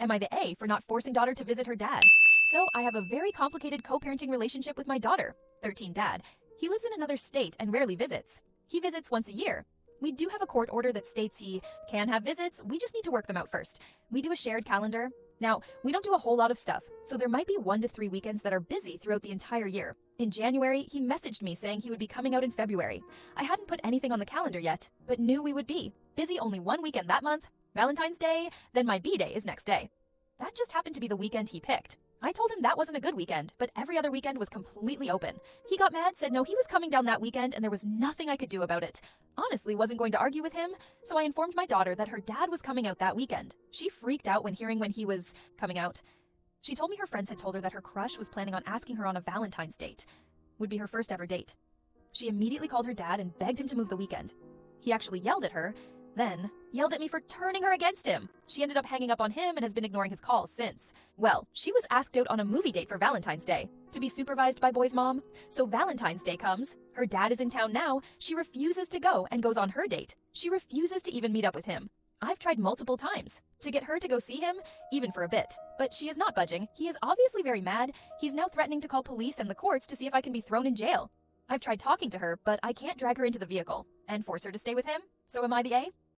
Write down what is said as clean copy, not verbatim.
Am I the A for not forcing daughter to visit her dad? So I have a very complicated co-parenting relationship with my daughter. 13 dad. He lives in another state and rarely visits. He visits once a year. We do have a court order that states he can have visits, we just need to work them out first. We do a shared calendar. Now, we don't do a whole lot of stuff, so there might be 1 to 3 weekends that are busy throughout the entire year. In January, he messaged me saying he would be coming out in February. I hadn't put anything on the calendar yet, but knew we would be. Busy only 1 weekend that month, Valentine's Day, then my B-Day is next day. That just happened to be the weekend he picked. I told him that wasn't a good weekend, but every other weekend was completely open. He got mad, said no, he was coming down that weekend and there was nothing I could do about it. Honestly, wasn't going to argue with him, so I informed my daughter that her dad was coming out that weekend. She freaked out when hearing when he was coming out. She told me her friends had told her that her crush was planning on asking her on a Valentine's date. Would be her first ever date. She immediately called her dad and begged him to move the weekend. He actually yelled at her, then yelled at me for turning her against him. She ended up hanging up on him and has been ignoring his calls since. Well, she was asked out on a movie date for Valentine's Day, to be supervised by boy's mom. So Valentine's Day comes, her dad is in town now, she refuses to go and goes on her date. She refuses to even meet up with him. I've tried multiple times to get her to go see him, even for a bit, but she is not budging. He is obviously very mad. He's now threatening to call police and the courts to see if I can be thrown in jail. I've tried talking to her, but I can't drag her into the vehicle and force her to stay with him. So am I the A?